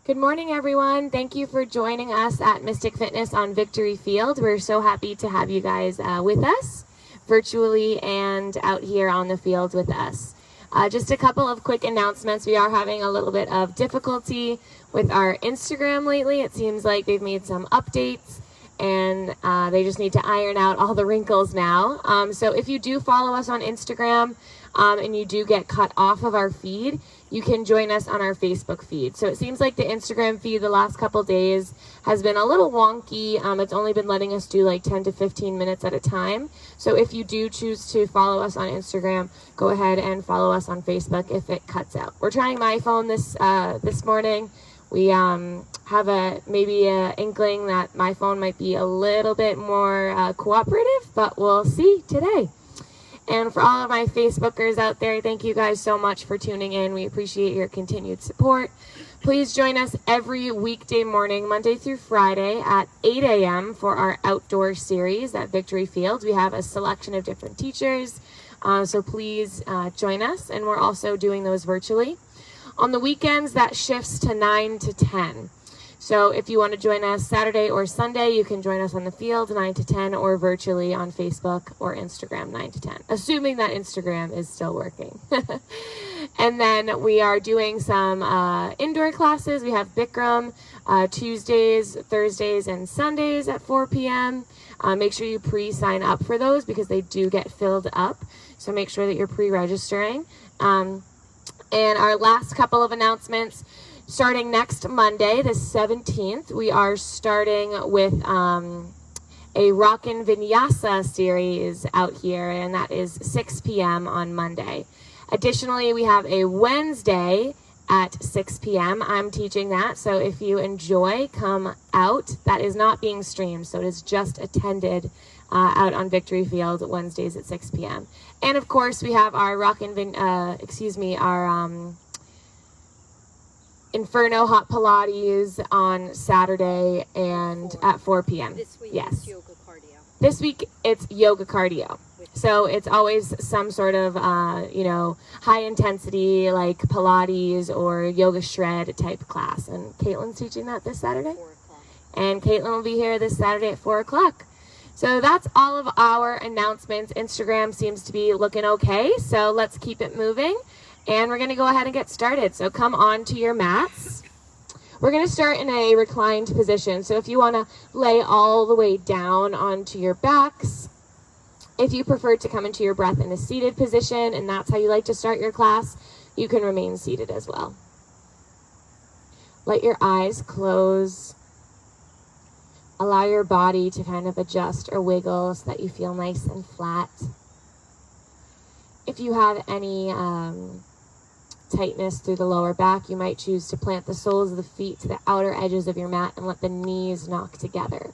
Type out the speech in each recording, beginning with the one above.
Good morning, everyone. Thank you for joining us at Mystic Fitness on Victory Field. We're so happy to have you guys with us, virtually and out here on the field with us. Just a couple of quick announcements. We are having a little bit of difficulty with our Instagram lately. It seems like they've made some updates and they just need to iron out all the wrinkles now. So if you do follow us on Instagram and you do get cut off of our feed, you can join us on our Facebook feed. So it seems like the Instagram feed the last couple days has been a little wonky. It's only been letting us do like 10 to 15 minutes at a time. So if you do choose to follow us on Instagram, go ahead and follow us on Facebook if it cuts out. We're trying my phone this morning. We have maybe a inkling that my phone might be a little bit more cooperative, but we'll see today. And for all of my Facebookers out there, thank you guys so much for tuning in. We appreciate your continued support. Please join us every weekday morning, Monday through Friday at 8 a.m. for our outdoor series at Victory Field. We have a selection of different teachers, so please join us. And we're also doing those virtually. On the weekends, that shifts to 9 to 10. So if you want to join us Saturday or Sunday, you can join us on the field 9 to 10 or virtually on Facebook or Instagram 9 to 10, assuming that Instagram is still working. And then we are doing some indoor classes. We have Bikram Tuesdays, Thursdays, and Sundays at 4 p.m. Make sure you pre-sign up for those because they do get filled up. So make sure that you're pre-registering. And our last couple of announcements. Starting next Monday, the 17th, we are starting with a Rockin' Vinyasa series out here, and that is 6 p.m. on Monday. Additionally, we have a Wednesday at 6 p.m. I'm teaching that, so if you enjoy, come out. That is not being streamed, so it is just attended out on Victory Field Wednesdays at 6 p.m. And of course, we have our Inferno Hot Pilates on Saturday and at 4 p.m. This week yes. It's yoga cardio. This week it's yoga cardio. So it's always some sort of, high intensity like Pilates or yoga shred type class. And Caitlin's teaching that this Saturday. 4 o'clock. And Caitlin will be here this Saturday at 4 o'clock. So that's all of our announcements. Instagram seems to be looking okay. So let's keep it moving. And we're going to go ahead and get started. So come on to your mats. We're going to start in a reclined position. So if you want to lay all the way down onto your backs, if you prefer to come into your breath in a seated position, and that's how you like to start your class, you can remain seated as well. Let your eyes close. Allow your body to kind of adjust or wiggle so that you feel nice and flat. If you have any tightness through the lower back, you might choose to plant the soles of the feet to the outer edges of your mat and let the knees knock together.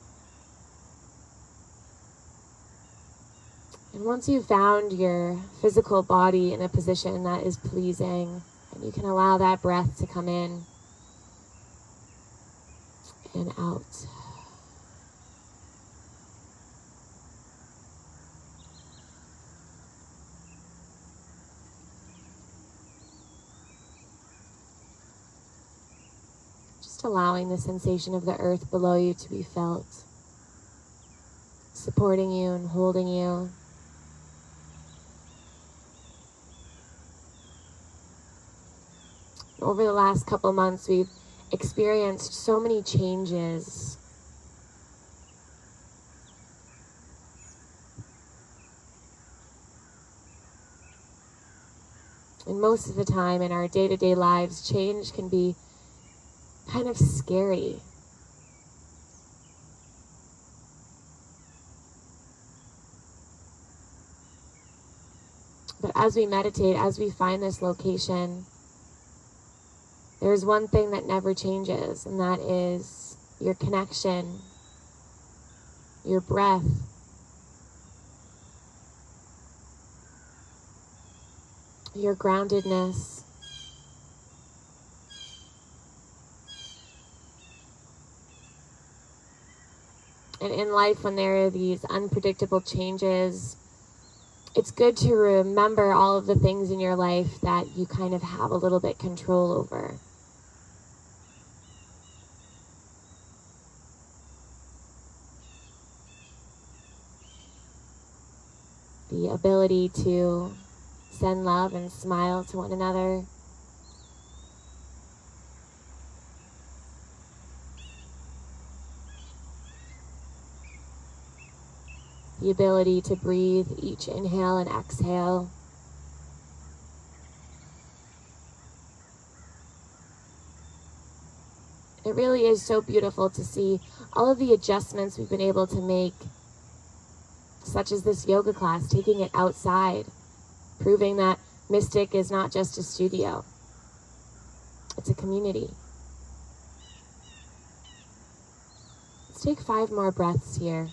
And once you've found your physical body in a position that is pleasing, and you can allow that breath to come in and out. Allowing the sensation of the earth below you to be felt, supporting you and holding you. Over the last couple months, we've experienced so many changes. And most of the time in our day-to-day lives, change can be kind of scary. But as we meditate, as we find this location, there's one thing that never changes, and that is your connection, your breath, your groundedness. And in life, when there are these unpredictable changes, it's good to remember all of the things in your life that you kind of have a little bit control over. the ability to send love and smile to one another. The ability to breathe each inhale and exhale. It really is so beautiful to see all of the adjustments we've been able to make, such as this yoga class, taking it outside, proving that Mystic is not just a studio, it's a community. Let's take 5 more breaths here.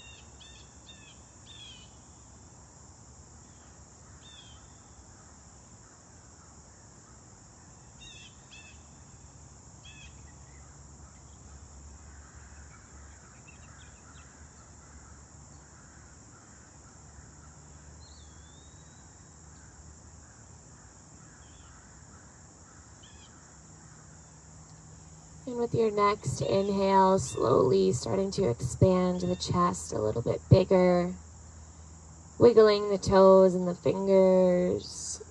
And with your next inhale, slowly starting to expand the chest a little bit bigger, wiggling the toes and the fingers.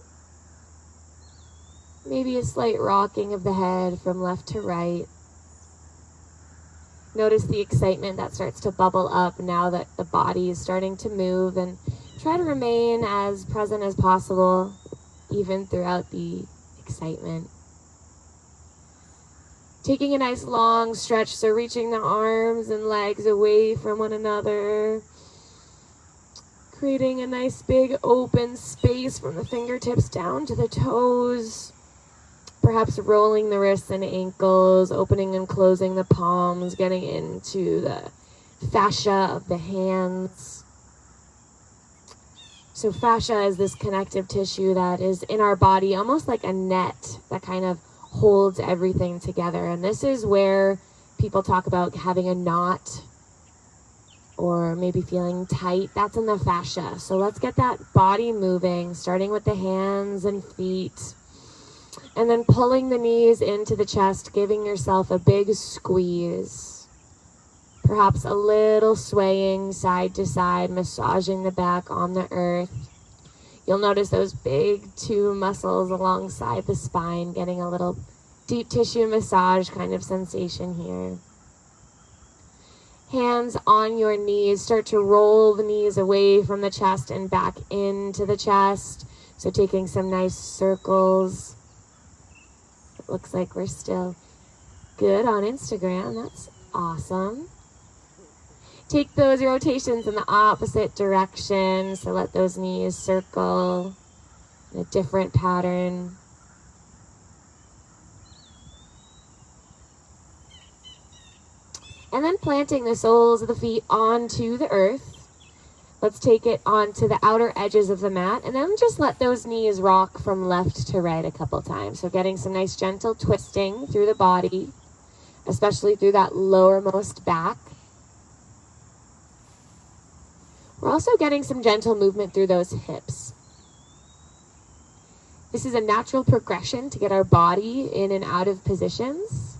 Maybe a slight rocking of the head from left to right. Notice the excitement that starts to bubble up now that the body is starting to move, and try to remain as present as possible, even throughout the excitement. Taking a nice long stretch, so reaching the arms and legs away from one another. Creating a nice big open space from the fingertips down to the toes. Perhaps rolling the wrists and ankles, opening and closing the palms, getting into the fascia of the hands. So fascia is this connective tissue that is in our body, almost like a net that kind of holds everything together. And this is where people talk about having a knot or maybe feeling tight. That's in the fascia. So let's get that body moving, starting with the hands and feet, and then pulling the knees into the chest, giving yourself a big squeeze. Perhaps a little swaying side to side, massaging the back on the earth. You'll notice those big 2 muscles alongside the spine, getting a little deep tissue massage kind of sensation here. Hands on your knees, start to roll the knees away from the chest and back into the chest. So taking some nice circles. It looks like we're still good on Instagram. That's awesome. Take those rotations in the opposite direction. So let those knees circle in a different pattern. And then planting the soles of the feet onto the earth. Let's take it onto the outer edges of the mat, and then just let those knees rock from left to right a couple times. So getting some nice gentle twisting through the body, especially through that lowermost back. We're also getting some gentle movement through those hips. This is a natural progression to get our body in and out of positions.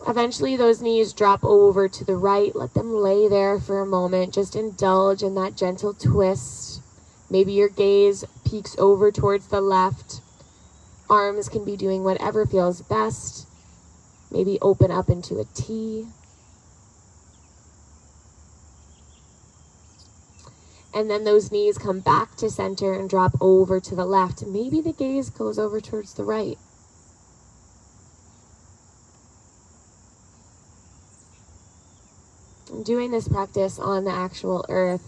Eventually those knees drop over to the right. Let them lay there for a moment. Just indulge in that gentle twist. Maybe your gaze peeks over towards the left. Arms can be doing whatever feels best. Maybe open up into a T. And then those knees come back to center and drop over to the left. Maybe the gaze goes over towards the right. And doing this practice on the actual earth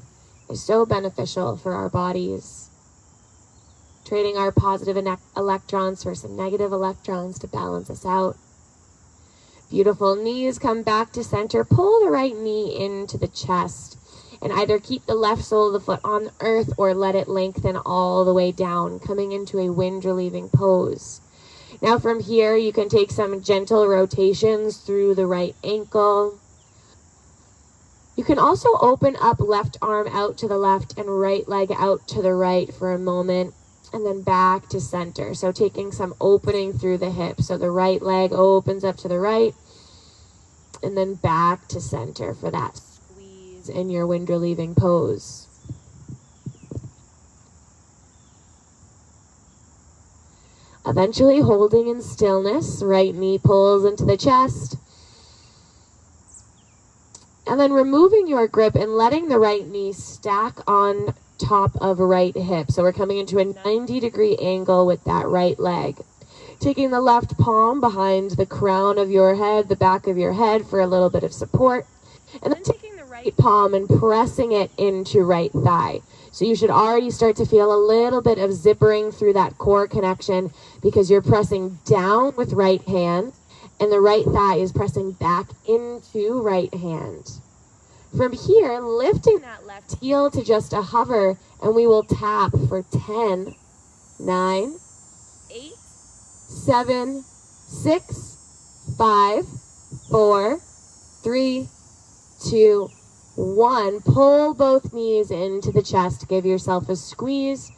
is so beneficial for our bodies. Trading our positive electrons for some negative electrons to balance us out. Beautiful. Knees come back to center. Pull the right knee into the chest. And either keep the left sole of the foot on the earth or let it lengthen all the way down, coming into a wind relieving pose. Now from here, you can take some gentle rotations through the right ankle. You can also open up left arm out to the left and right leg out to the right for a moment, and then back to center. So taking some opening through the hips. So the right leg opens up to the right, and then back to center for that forwards in your wind relieving pose. Eventually, holding in stillness, right knee pulls into the chest. And then removing your grip and letting the right knee stack on top of right hip. So we're coming into a 90-degree angle with that right leg. Taking the left palm behind the crown of your head, the back of your head for a little bit of support. And then taking the right palm and pressing it into right thigh. So you should already start to feel a little bit of zippering through that core connection because you're pressing down with right hand and the right thigh is pressing back into right hand. From here, lifting that left heel to just a hover, and we will tap for 10, 9, 8, 7, 6, 5, 4, 3, 2, 1. Pull both knees into the chest. Give yourself a squeeze.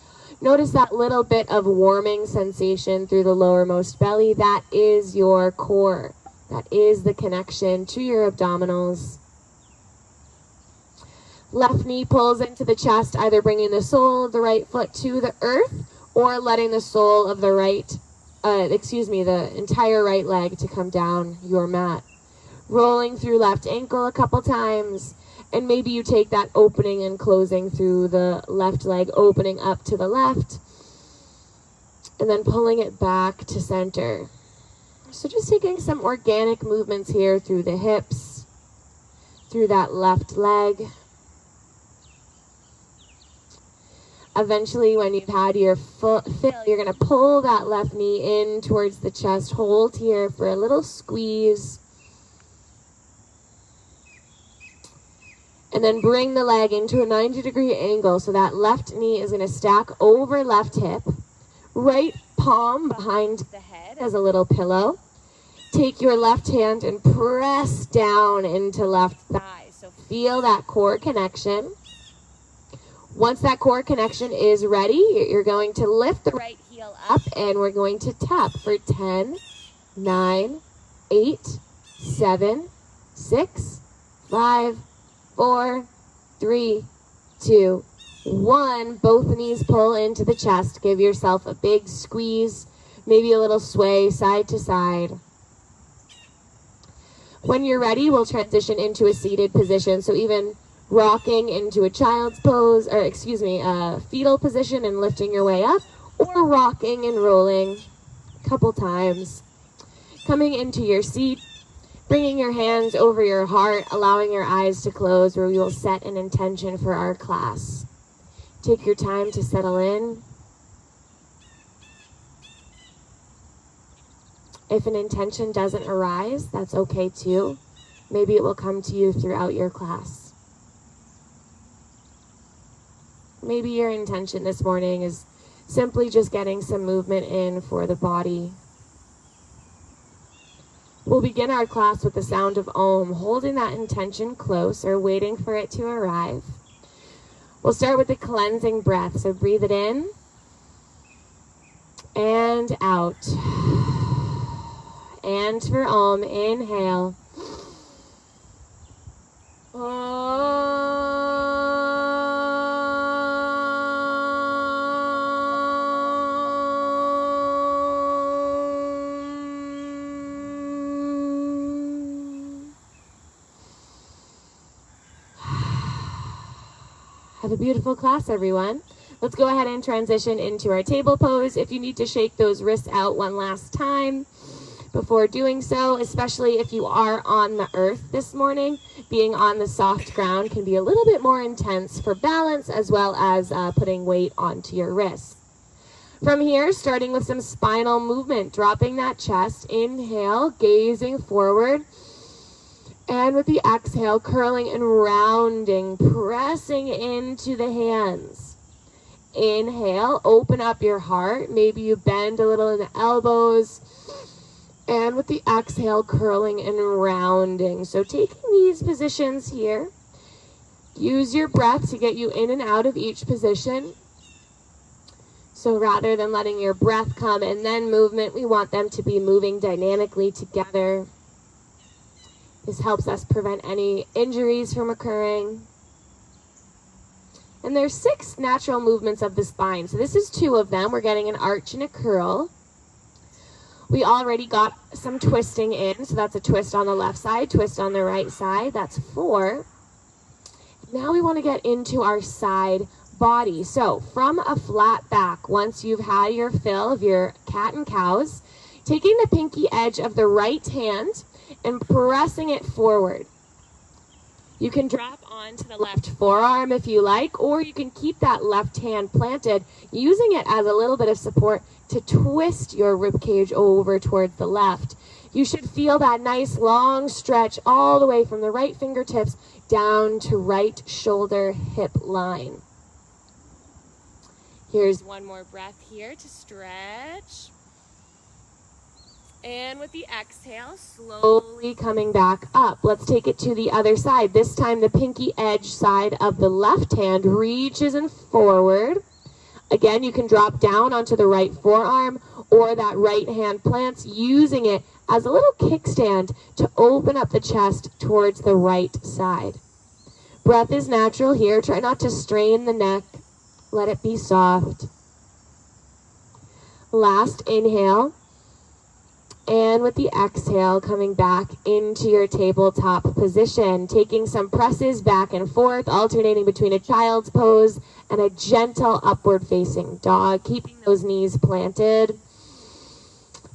Notice that little bit of warming sensation through the lowermost belly. That is your core. That is the connection to your abdominals. Left knee pulls into the chest, either bringing the sole of the right foot to the earth or letting the sole of the the entire right leg to come down your mat. Rolling through left ankle a couple times. And maybe you take that opening and closing through the left leg, opening up to the left, and then pulling it back to center. So just taking some organic movements here through the hips, through that left leg. Eventually, when you've had your fill, you're going to pull that left knee in towards the chest. Hold here for a little squeeze. And then bring the leg into a 90-degree angle. So that left knee is going to stack over left hip. Right palm behind the head as a little pillow. Take your left hand and press down into left thigh. So feel that core connection. Once that core connection is ready, you're going to lift the right heel up and we're going to tap for 10, 9, 8, 7, 6, 5, 4, 3, 2, 1. Both knees pull into the chest. Give yourself a big squeeze, maybe a little sway side to side. When you're ready, we'll transition into a seated position. So even rocking into a child's pose, or fetal position and lifting your way up, or rocking and rolling a couple times. Coming into your seat, bringing your hands over your heart, allowing your eyes to close, where we will set an intention for our class. Take your time to settle in. If an intention doesn't arise, that's okay too. Maybe it will come to you throughout your class. Maybe your intention this morning is simply just getting some movement in for the body. We'll begin our class with the sound of Om, holding that intention close or waiting for it to arrive. We'll start with the cleansing breath. So breathe it in and out. And for Om, inhale. Have a beautiful class, everyone. Let's go ahead and transition into our table pose. If you need to shake those wrists out one last time before doing so, especially if you are on the earth this morning, being on the soft ground can be a little bit more intense for balance as well as putting weight onto your wrists. From here, starting with some spinal movement, dropping that chest, inhale, gazing forward. And with the exhale, curling and rounding, pressing into the hands. Inhale, open up your heart. Maybe you bend a little in the elbows. And with the exhale, curling and rounding. So taking these positions here, use your breath to get you in and out of each position. So rather than letting your breath come and then movement, we want them to be moving dynamically together. This helps us prevent any injuries from occurring. And there's 6 natural movements of the spine. So this is 2 of them. We're getting an arch and a curl. We already got some twisting in. So that's a twist on the left side, twist on the right side. That's 4. Now we want to get into our side body. So from a flat back, once you've had your fill of your cat and cows, taking the pinky edge of the right hand and pressing it forward. You can drop onto the left forearm if you like, or you can keep that left hand planted, using it as a little bit of support to twist your rib cage over towards the left. You should feel that nice long stretch all the way from the right fingertips down to right shoulder hip line. Here's one more breath here to stretch. And with the exhale, slowly coming back up. Let's take it to the other side. This time the pinky edge side of the left hand reaches and forward. Again, you can drop down onto the right forearm, or that right hand plants, using it as a little kickstand to open up the chest towards the right side. Breath is natural here. Try not to strain the neck. Let it be soft. Last inhale. And with the exhale, coming back into your tabletop position, taking some presses back and forth, alternating between a child's pose and a gentle upward facing dog, keeping those knees planted.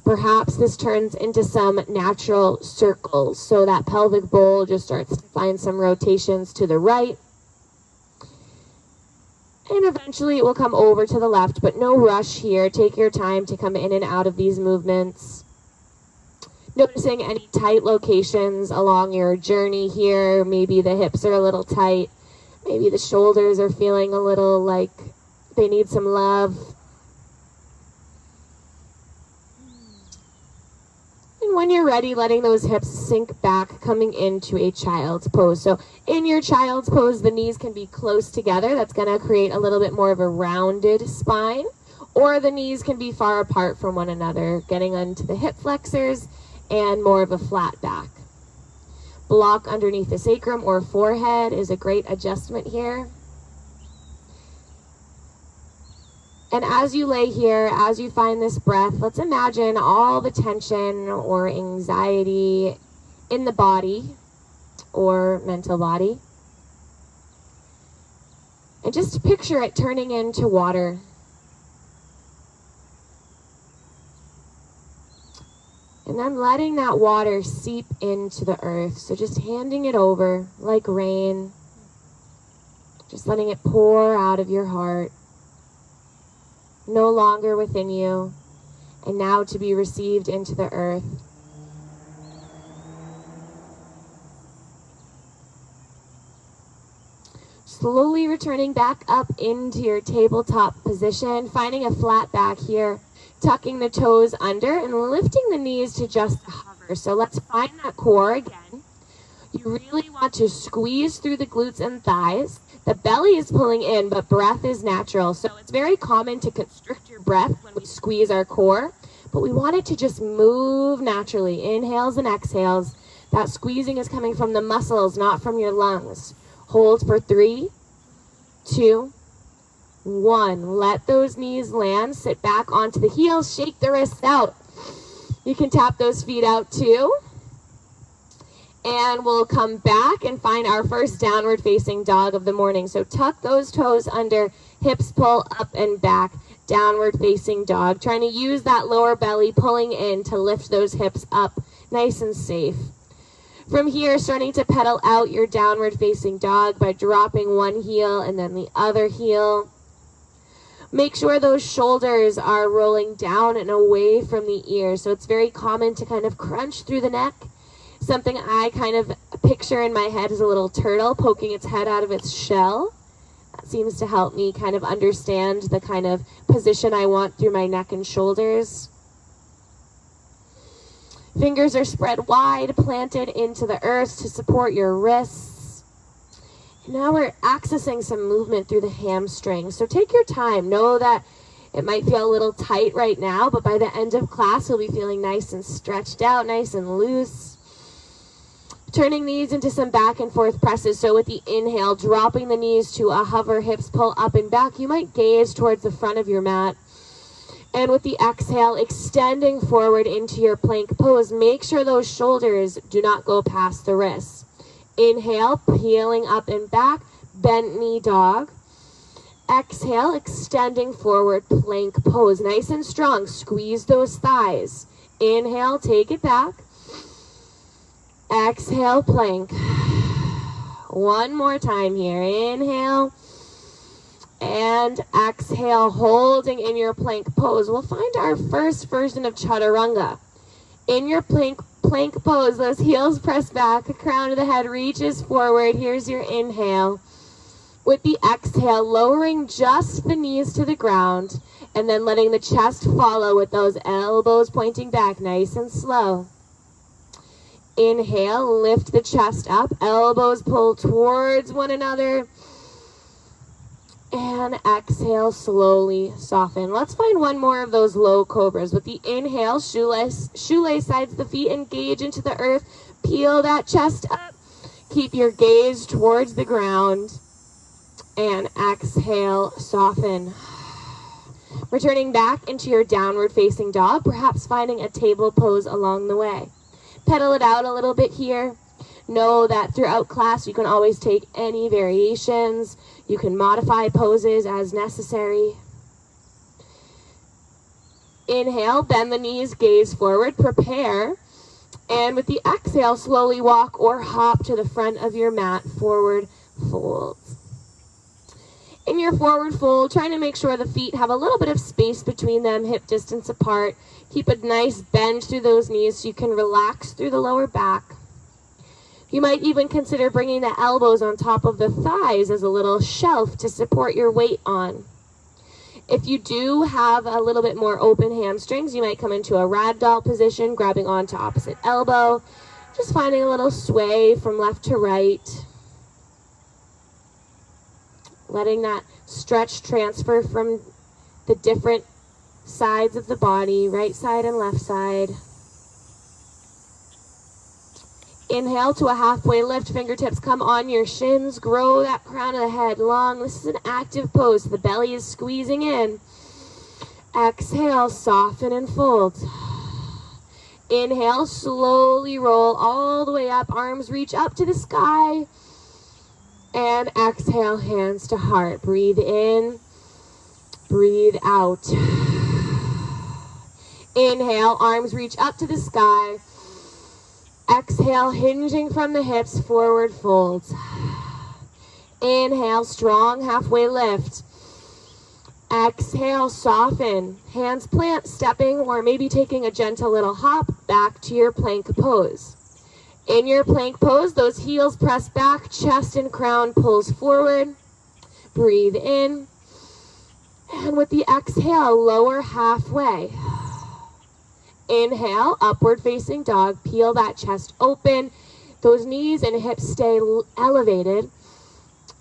Perhaps this turns into some natural circles, so that pelvic bowl just starts to find some rotations to the right. And eventually it will come over to the left, but no rush here. Take your time to come in and out of these movements. Noticing any tight locations along your journey here. Maybe the hips are a little tight. Maybe the shoulders are feeling a little like they need some love. And when you're ready, letting those hips sink back, coming into a child's pose. So in your child's pose, the knees can be close together. That's going to create a little bit more of a rounded spine. Or the knees can be far apart from one another, getting onto the hip flexors and more of a flat back. Block underneath the sacrum or forehead is a great adjustment here. And as you lay here, as you find this breath, let's imagine all the tension or anxiety in the body or mental body. And just picture it turning into water. And then letting that water seep into the earth. So just handing it over like rain. Just letting it pour out of your heart. No longer within you. And now to be received into the earth. Slowly returning back up into your tabletop position. Finding a flat back here. Tucking the toes under and lifting the knees to just hover. So let's find that core again. You really want to squeeze through the glutes and thighs. The belly is pulling in, but breath is natural. So it's very common to constrict your breath when we squeeze our core, but we want it to just move naturally. Inhales and exhales. That squeezing is coming from the muscles, not from your lungs. Hold for 3, 2, 1. Let those knees land. Sit back onto the heels. Shake the wrists out. You can tap those feet out too. And we'll come back and find our first downward facing dog of the morning. So tuck those toes under. Hips pull up and back. Downward facing dog. Trying to use that lower belly pulling in to lift those hips up nice and safe. From here, starting to pedal out your downward facing dog by dropping one heel and then the other heel. Make sure those shoulders are rolling down and away from the ears. So it's very common to kind of crunch through the neck. Something I kind of picture in my head is a little turtle poking its head out of its shell. That seems to help me kind of understand the kind of position I want through my neck and shoulders. Fingers are spread wide, planted into the earth to support your wrists. Now we're accessing some movement through the hamstrings. So take your time. Know that it might feel a little tight right now, but by the end of class, you'll be feeling nice and stretched out, nice and loose. Turning these into some back and forth presses. So with the inhale, dropping the knees to a hover, hips pull up and back. You might gaze towards the front of your mat. And with the exhale, extending forward into your plank pose. Make sure those shoulders do not go past the wrists. Inhale, peeling up and back, bent knee dog. Exhale, extending forward, plank pose. Nice and strong. Squeeze those thighs. Inhale, take it back. Exhale, plank. One more time here. Inhale and exhale, holding in your plank pose. We'll find our first version of chaturanga. In your plank pose, those heels press back, the crown of the head reaches forward. Here's your inhale. With the exhale, lowering just the knees to the ground and then letting the chest follow with those elbows pointing back, nice and slow. Inhale, lift the chest up, elbows pull towards one another. And exhale, slowly soften. Let's find one more of those low cobras. With the inhale, shoelace sides the feet, engage into the earth. Peel that chest up. Keep your gaze towards the ground. And exhale, soften. Returning back into your downward facing dog, perhaps finding a table pose along the way. Pedal it out a little bit here. Know that throughout class you can always take any variations. You can modify poses as necessary. Inhale, bend the knees, gaze forward, prepare. And with the exhale, slowly walk or hop to the front of your mat, forward fold. In your forward fold, trying to make sure the feet have a little bit of space between them, hip distance apart. Keep a nice bend through those knees so you can relax through the lower back. You might even consider bringing the elbows on top of the thighs as a little shelf to support your weight on. If you do have a little bit more open hamstrings, you might come into a ragdoll position, grabbing onto opposite elbow, just finding a little sway from left to right. Letting that stretch transfer from the different sides of the body, right side and left side. Inhale to a halfway lift, fingertips come on your shins, grow that crown of the head long. This is an active pose, the belly is squeezing in. Exhale, soften and fold. Inhale, slowly roll all the way up, arms reach up to the sky. And exhale, hands to heart. Breathe in, breathe out. Inhale, arms reach up to the sky. Exhale, hinging from the hips, forward folds. Inhale, strong halfway lift. Exhale, soften. Hands plant, stepping or maybe taking a gentle little hop back to your plank pose. In your plank pose, those heels press back, chest and crown pulls forward. Breathe in. And with the exhale, lower halfway. Inhale, upward facing dog, peel that chest open. Those knees and hips stay elevated.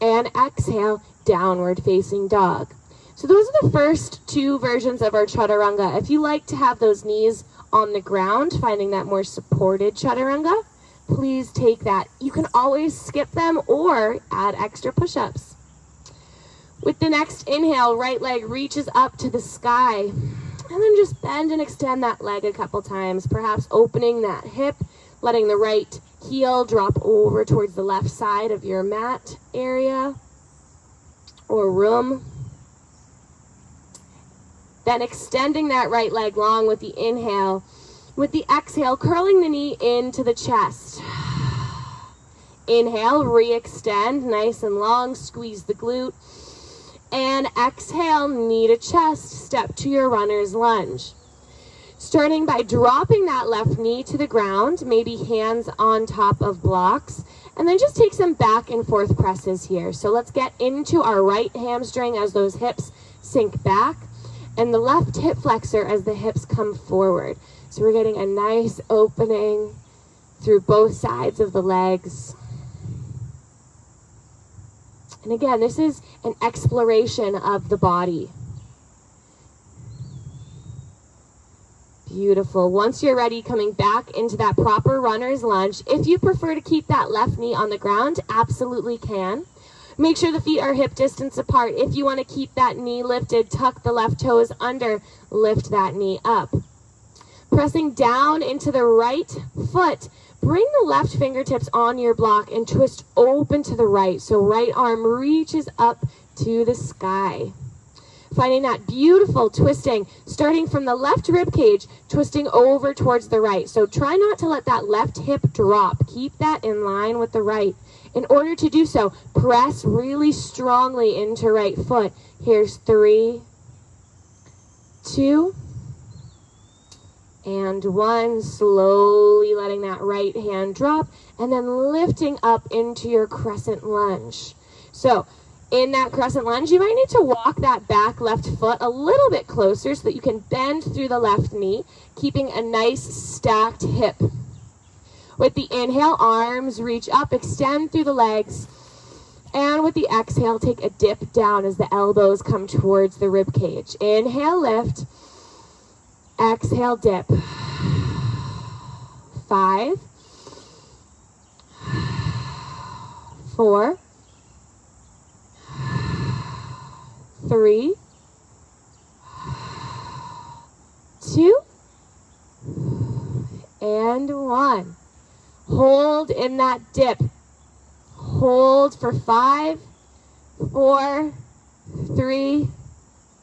And exhale, downward facing dog. So those are the first two versions of our chaturanga. If you like to have those knees on the ground, finding that more supported chaturanga, please take that. You can always skip them or add extra push-ups. With the next inhale, right leg reaches up to the sky. And then just bend and extend that leg a couple times, perhaps opening that hip, letting the right heel drop over towards the left side of your mat area or room. Then extending that right leg long with the inhale. With the exhale, curling the knee into the chest. Inhale, re-extend, nice and long, squeeze the glute. And exhale, knee to chest, step to your runner's lunge. Starting by dropping that left knee to the ground, maybe hands on top of blocks, and then just take some back and forth presses here. So let's get into our right hamstring as those hips sink back, and the left hip flexor as the hips come forward. So we're getting a nice opening through both sides of the legs. And again, this is an exploration of the body. Beautiful. Once you're ready, coming back into that proper runner's lunge. If you prefer to keep that left knee on the ground, absolutely can. Make sure the feet are hip distance apart. If you want to keep that knee lifted, tuck the left toes under, lift that knee up. Pressing down into the right foot, bring the left fingertips on your block and twist open to the right. So right arm reaches up to the sky. Finding that beautiful twisting, starting from the left rib cage, twisting over towards the right. So try not to let that left hip drop. Keep that in line with the right. In order to do so, press really strongly into right foot. Here's 3, 2, and 1. Slowly letting that right hand drop, and then lifting up into your crescent lunge. So in that crescent lunge, you might need to walk that back left foot a little bit closer so that you can bend through the left knee, keeping a nice stacked hip. With the inhale, arms reach up, extend through the legs. And with the exhale, take a dip down as the elbows come towards the rib cage. Inhale, lift. Exhale, dip. 5, 4, 3, 2, and 1. Hold in that dip. Hold for 5, 4, 3,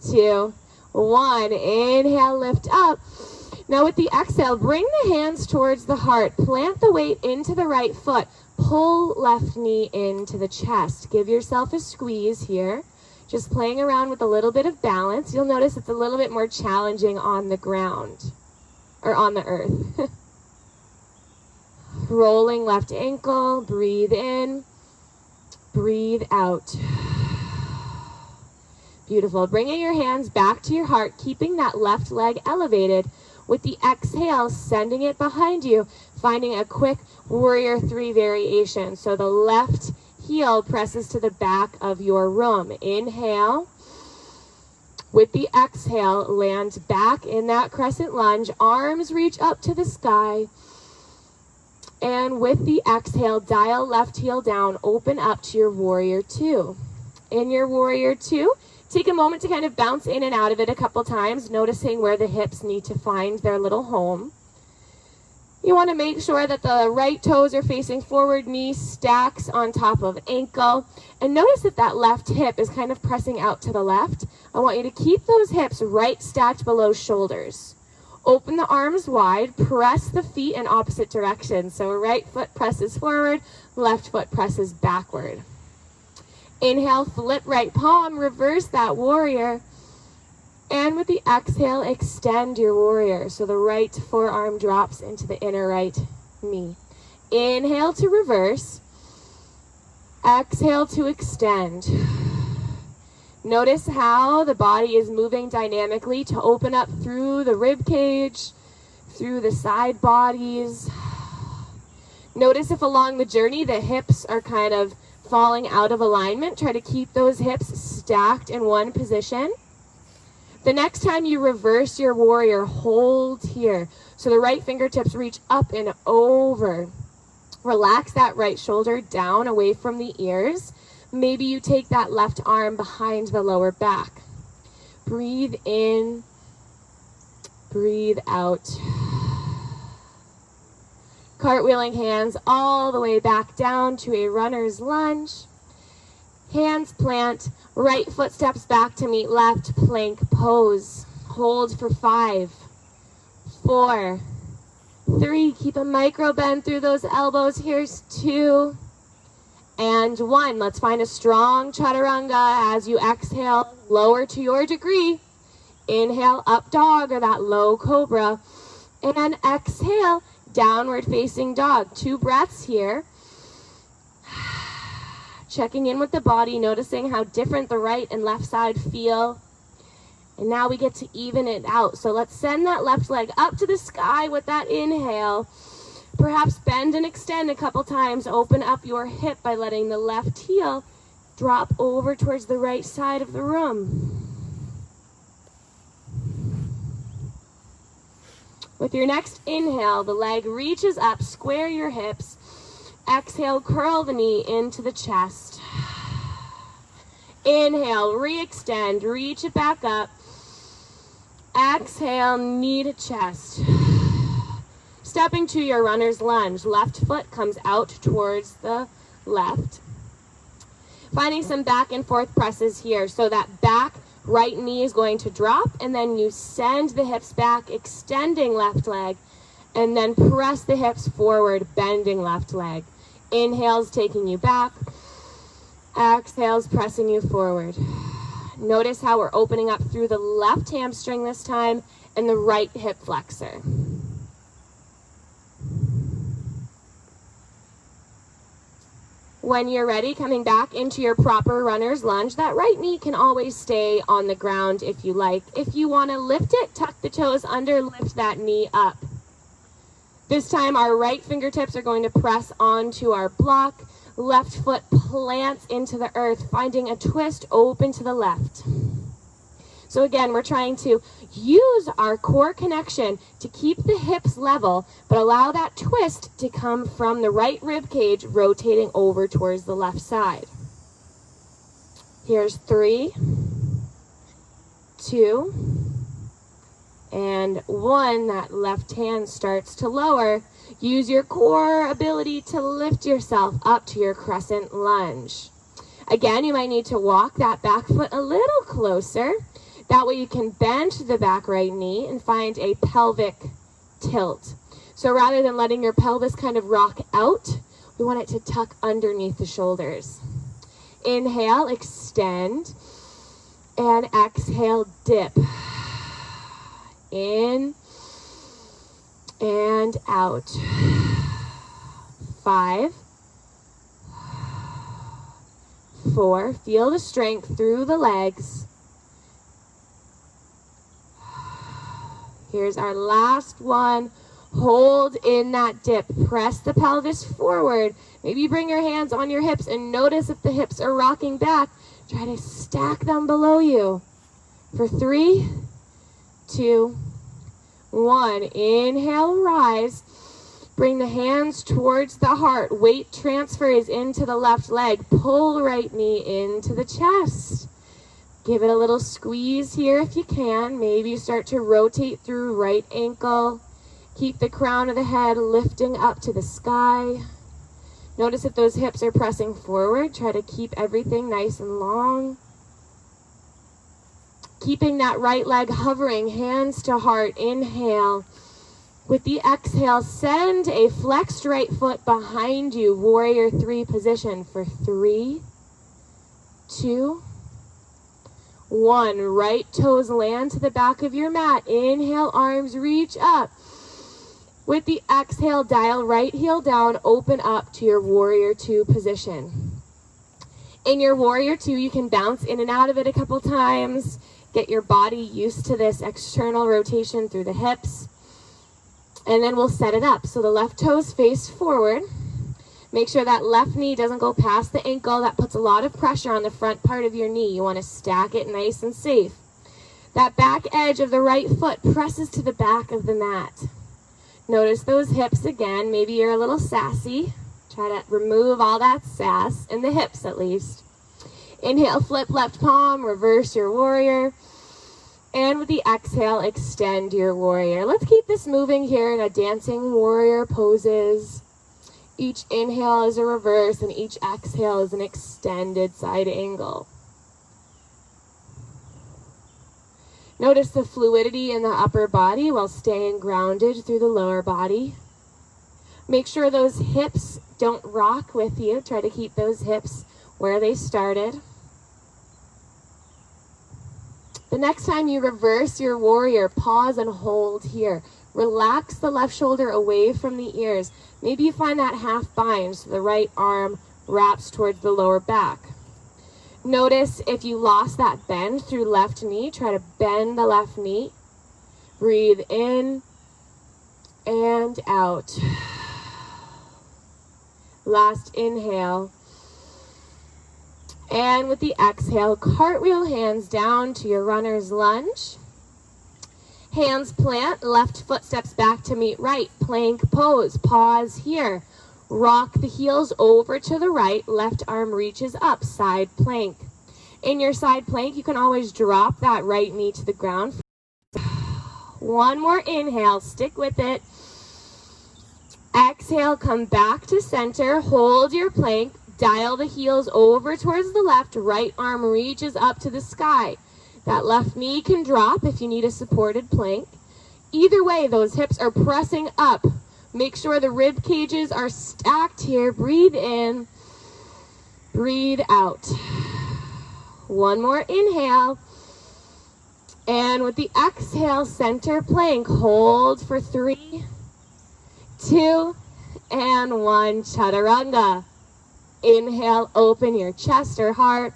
2, 1. Inhale, lift up. Now with the exhale, bring the hands towards the heart. Plant the weight into the right foot. Pull left knee into the chest. Give yourself a squeeze here. Just playing around with a little bit of balance. You'll notice it's a little bit more challenging on the ground, or on the earth. Rolling left ankle, breathe in, breathe out. Beautiful. Bringing your hands back to your heart, keeping that left leg elevated. With the exhale, sending it behind you, finding a quick warrior 3 variation. So the left heel presses to the back of your room. Inhale. With the exhale, land back in that crescent lunge. Arms reach up to the sky. And with the exhale, dial left heel down, open up to your warrior 2. In your warrior 2, take a moment to kind of bounce in and out of it a couple times, noticing where the hips need to find their little home. You want to make sure that the right toes are facing forward, knee stacks on top of ankle. And notice that that left hip is kind of pressing out to the left. I want you to keep those hips right stacked below shoulders. Open the arms wide, press the feet in opposite directions. So right foot presses forward, left foot presses backward. Inhale, flip right palm, reverse that warrior. And with the exhale, extend your warrior. So the right forearm drops into the inner right knee. Inhale to reverse. Exhale to extend. Notice how the body is moving dynamically to open up through the rib cage, through the side bodies. Notice if along the journey the hips are kind of falling out of alignment. Try to keep those hips stacked in one position. The next time you reverse your warrior, hold here. So the right fingertips reach up and over. Relax that right shoulder down away from the ears. Maybe you take that left arm behind the lower back. Breathe in, breathe out. Cartwheeling hands all the way back down to a runner's lunge. Hands plant, right foot steps back to meet left, plank pose. Hold for 5, 4, 3. Keep a micro bend through those elbows. Here's 2. And 1. Let's find a strong chaturanga as you exhale, lower to your degree. Inhale, up dog or that low cobra. And exhale, downward facing dog. 2 breaths here. Checking in with the body, noticing how different the right and left side feel. And now we get to even it out. So let's send that left leg up to the sky with that inhale. Perhaps bend and extend a couple times. Open up your hip by letting the left heel drop over towards the right side of the room. With your next inhale, the leg reaches up, square your hips. Exhale, curl the knee into the chest. Inhale, re-extend, reach it back up. Exhale, knee to chest. Stepping to your runner's lunge. Left foot comes out towards the left. Finding some back and forth presses here. So that back right knee is going to drop, and then you send the hips back, extending left leg, and then press the hips forward, bending left leg. Inhales taking you back. Exhales pressing you forward. Notice how we're opening up through the left hamstring this time and the right hip flexor. When you're ready, coming back into your proper runner's lunge, that right knee can always stay on the ground if you like. If you want to lift it, tuck the toes under, lift that knee up. This time our right fingertips are going to press onto our block. Left foot plants into the earth, finding a twist open to the left. So again, we're trying to use our core connection to keep the hips level, but allow that twist to come from the right rib cage, rotating over towards the left side. Here's 3, 2, and 1. That left hand starts to lower. Use your core ability to lift yourself up to your crescent lunge. Again, you might need to walk that back foot a little closer. That way you can bend the back right knee and find a pelvic tilt. So rather than letting your pelvis kind of rock out, we want it to tuck underneath the shoulders. Inhale, extend, and exhale, dip. In and out. 5, 4, feel the strength through the legs. Here's our last one. Hold in that dip. Press the pelvis forward. Maybe bring your hands on your hips and notice if the hips are rocking back. Try to stack them below you. For 3, 2, 1. Inhale, rise. Bring the hands towards the heart. Weight transfers into the left leg. Pull right knee into the chest. Give it a little squeeze here if you can. Maybe start to rotate through right ankle. Keep the crown of the head lifting up to the sky. Notice if those hips are pressing forward. Try to keep everything nice and long. Keeping that right leg hovering, hands to heart. Inhale. With the exhale, send a flexed right foot behind you. Warrior 3 position for 3, 2, 1. Right toes land to the back of your mat. Inhale, arms reach up. With the exhale, dial right heel down, open up to your Warrior 2 position. In your Warrior 2, you can bounce in and out of it a couple times. Get your body used to this external rotation through the hips. And then we'll set it up. So the left toes face forward. Make sure that left knee doesn't go past the ankle. That puts a lot of pressure on the front part of your knee. You want to stack it nice and safe. That back edge of the right foot presses to the back of the mat. Notice those hips again. Maybe you're a little sassy. Try to remove all that sass in the hips at least. Inhale, flip left palm, reverse your warrior. And with the exhale, extend your warrior. Let's keep this moving here in a dancing warrior poses. Each inhale is a reverse and each exhale is an extended side angle. Notice the fluidity in the upper body while staying grounded through the lower body. Make sure those hips don't rock with you. Try to keep those hips where they started. The next time you reverse your warrior, pause and hold here. Relax the left shoulder away from the ears. Maybe you find that half bind so the right arm wraps towards the lower back. Notice if you lost that bend through left knee, try to bend the left knee. Breathe in and out. Last inhale. And with the exhale, cartwheel hands down to your runner's lunge. Hands plant, left foot steps back to meet right. Plank pose, pause here. Rock the heels over to the right, left arm reaches up, side plank. In your side plank, you can always drop that right knee to the ground. One more inhale, stick with it. Exhale, come back to center, hold your plank, dial the heels over towards the left, right arm reaches up to the sky. That left knee can drop if you need a supported plank. Either way, those hips are pressing up. Make sure the rib cages are stacked here. Breathe in, breathe out. One more inhale. And with the exhale, center plank. Hold for 3, 2, and 1. Chaturanga. Inhale, open your chest or heart.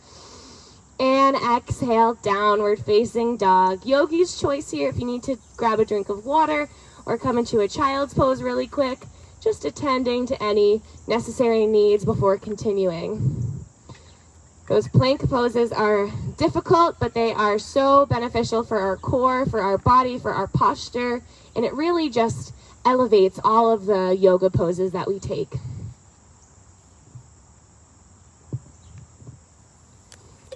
And exhale, downward facing dog. Yogi's choice here if you need to grab a drink of water or come into a child's pose really quick. Just attending to any necessary needs before continuing. Those plank poses are difficult, but they are so beneficial for our core, for our body, for our posture, and it really just elevates all of the yoga poses that we take.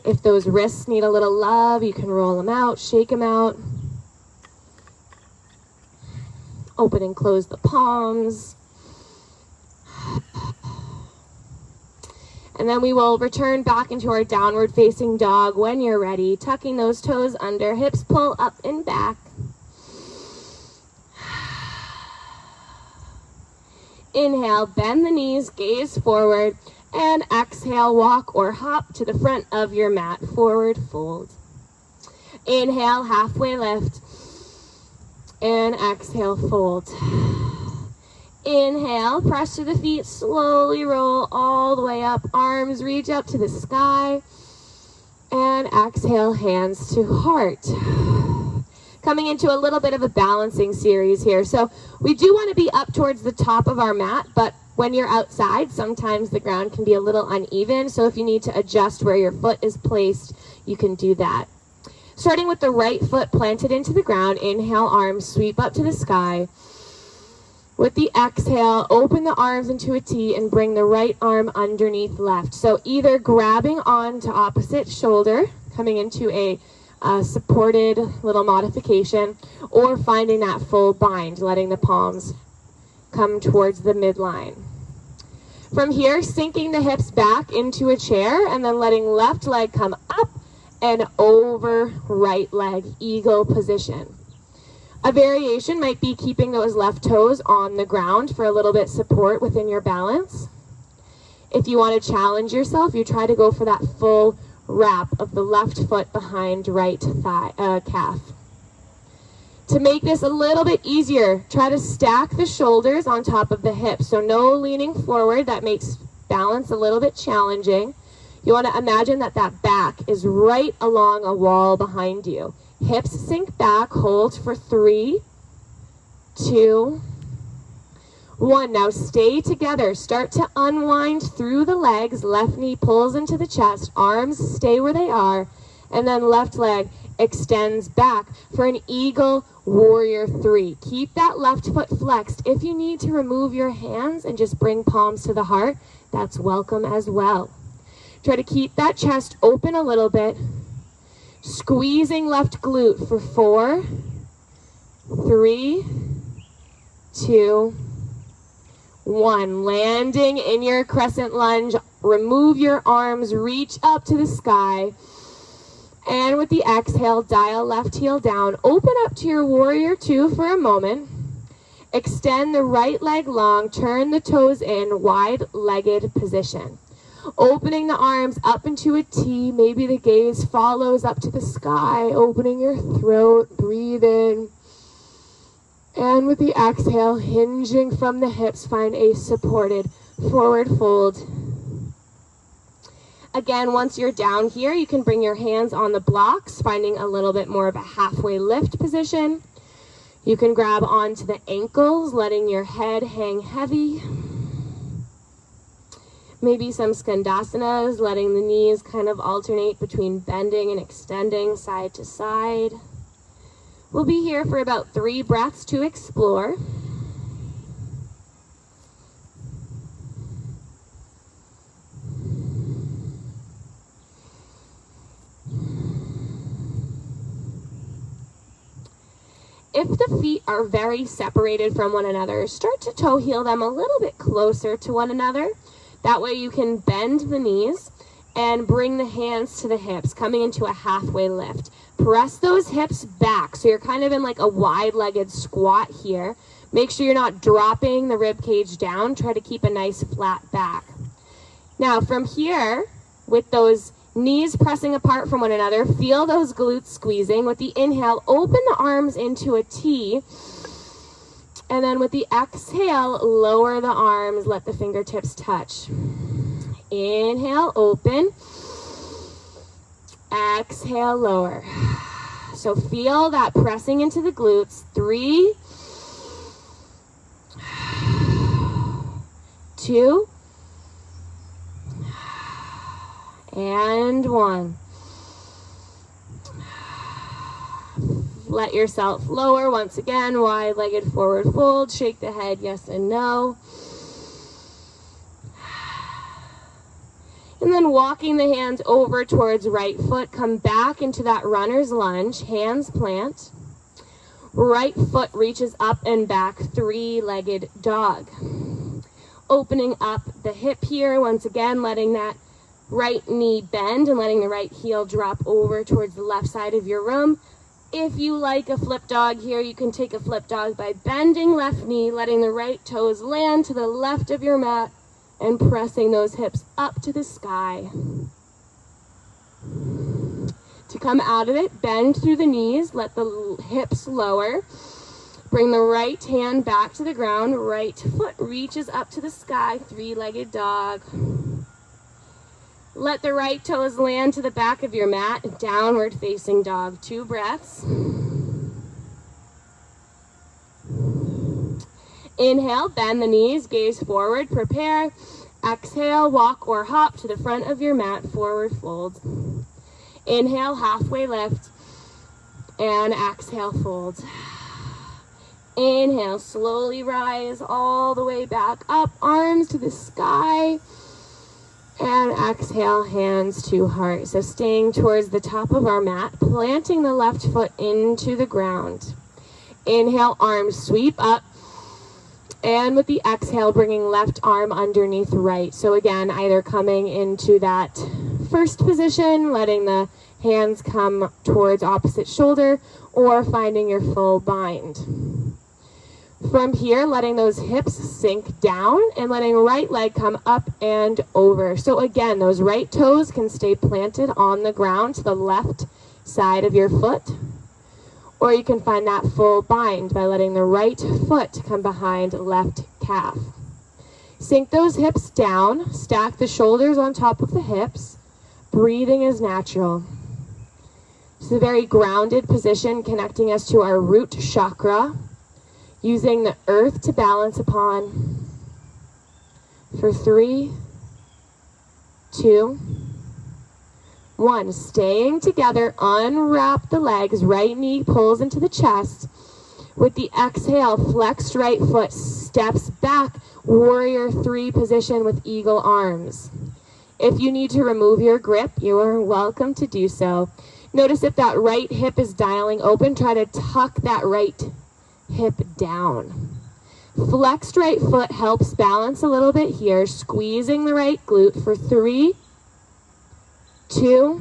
If those wrists need a little love, you can roll them out, shake them out. Open and close the palms. And then we will return back into our downward facing dog when you're ready. Tucking those toes under, hips pull up and back. Inhale, bend the knees, gaze forward. And exhale, walk or hop to the front of your mat, forward fold. Inhale, halfway lift. And exhale, fold. Inhale, press to the feet, slowly roll all the way up. Arms reach up to the sky. And exhale, hands to heart. Coming into a little bit of a balancing series here. So we do want to be up towards the top of our mat, but when you're outside, sometimes the ground can be a little uneven, so if you need to adjust where your foot is placed, you can do that. Starting with the right foot planted into the ground, inhale, arms sweep up to the sky. With the exhale, open the arms into a T and bring the right arm underneath left. So either grabbing on to opposite shoulder, coming into a supported little modification, or finding that full bind, letting the palms come towards the midline. From here, sinking the hips back into a chair and then letting left leg come up and over right leg, eagle position. A variation might be keeping those left toes on the ground for a little bit support within your balance. If you want to challenge yourself, you try to go for that full wrap of the left foot behind right thigh, calf. To make this a little bit easier, try to stack the shoulders on top of the hips. So no leaning forward, that makes balance a little bit challenging. You want to imagine that that back is right along a wall behind you. Hips sink back, hold for 3, 2, 1. Now stay together. Start to unwind through the legs. Left knee pulls into the chest. Arms stay where they are. And then left leg extends back for an eagle warrior 3. Keep that left foot flexed. If you need to remove your hands and just bring palms to the heart, that's welcome as well. Try to keep that chest open a little bit. Squeezing left glute for 4, 3, 2, 1. Landing in your crescent lunge. Remove your arms, reach up to the sky. And with the exhale, dial left heel down. Open up to your warrior 2 for a moment. Extend the right leg long. Turn the toes in, wide-legged position. Opening the arms up into a T. Maybe the gaze follows up to the sky. Opening your throat. Breathe in. And with the exhale, hinging from the hips, find a supported forward fold. Again, once you're down here, you can bring your hands on the blocks, finding a little bit more of a halfway lift position. You can grab onto the ankles, letting your head hang heavy. Maybe some skandasanas, letting the knees kind of alternate between bending and extending side to side. We'll be here for about 3 breaths to explore. If the feet are very separated from one another, start to toe heel them a little bit closer to one another. That way you can bend the knees and bring the hands to the hips, coming into a halfway lift. Press those hips back, so you're kind of in like a wide-legged squat here. Make sure you're not dropping the rib cage down. Try to keep a nice flat back. Now from here, with those knees pressing apart from one another, feel those glutes squeezing. With the inhale, open the arms into a T. And then with the exhale, lower the arms, let the fingertips touch. Inhale, open. Exhale, lower. So feel that pressing into the glutes. 3, 2, and 1. Let yourself lower once again, wide-legged forward fold. Shake the head, yes and no. And then walking the hands over towards right foot, come back into that runner's lunge, hands plant. Right foot reaches up and back, 3-legged dog. Opening up the hip here, once again, letting that right knee bend and letting the right heel drop over towards the left side of your room. If you like a flip dog here, you can take a flip dog by bending left knee, letting the right toes land to the left of your mat and pressing those hips up to the sky. To come out of it, bend through the knees, let the hips lower. Bring the right hand back to the ground, right foot reaches up to the sky, 3-legged dog. Let the right toes land to the back of your mat, downward facing dog. 2 breaths. Inhale, bend the knees, gaze forward, prepare. Exhale, walk or hop to the front of your mat, forward fold. Inhale, halfway lift, and exhale, fold. Inhale, slowly rise all the way back up, arms to the sky. And exhale, hands to heart. So staying towards the top of our mat, planting the left foot into the ground. Inhale, arms sweep up. And with the exhale, bringing left arm underneath right. So again, either coming into that first position, letting the hands come towards opposite shoulder, or finding your full bind. From here, letting those hips sink down and letting right leg come up and over. So again, those right toes can stay planted on the ground to the left side of your foot. Or you can find that full bind by letting the right foot come behind left calf. Sink those hips down, stack the shoulders on top of the hips. Breathing is natural. It's a very grounded position, connecting us to our root chakra. Using the earth to balance upon. For 3, 2, 1. Staying together, unwrap the legs, right knee pulls into the chest. With the exhale, flexed right foot steps back, warrior 3 position with eagle arms. If you need to remove your grip, you are welcome to do so. Notice if that right hip is dialing open, try to tuck that right hip down. Flexed right foot helps balance a little bit here, squeezing the right glute for 3, 2,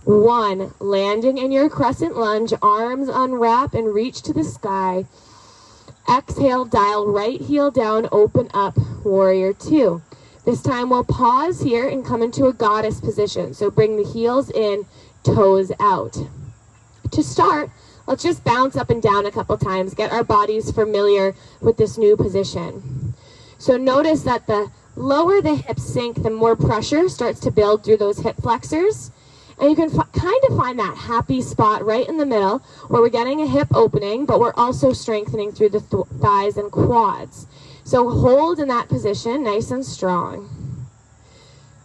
1. Landing in your crescent lunge, arms unwrap and reach to the sky. Exhale, dial right heel down, open up, warrior 2. This time we'll pause here and come into a goddess position. So bring the heels in, toes out. To start, let's just bounce up and down a couple times, get our bodies familiar with this new position. So notice that the lower the hips sink, the more pressure starts to build through those hip flexors. And you can kind of find that happy spot right in the middle where we're getting a hip opening, but we're also strengthening through the thighs and quads. So hold in that position, nice and strong.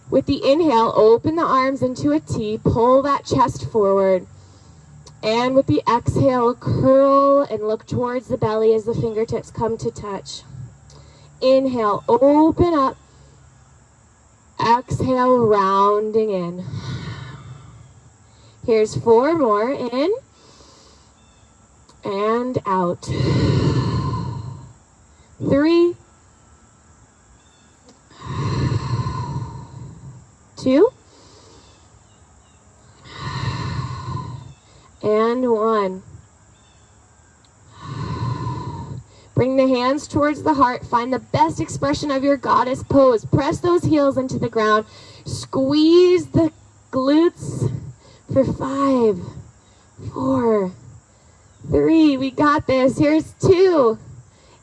With the inhale, open the arms into a T, pull that chest forward. And with the exhale, curl and look towards the belly as the fingertips come to touch. Inhale, open up. Exhale, rounding in. Here's 4 more. In and out. 3, 2, and 1. Bring the hands towards the heart. Find the best expression of your goddess pose. Press those heels into the ground. Squeeze the glutes for 5, 4, 3. We got this. Here's 2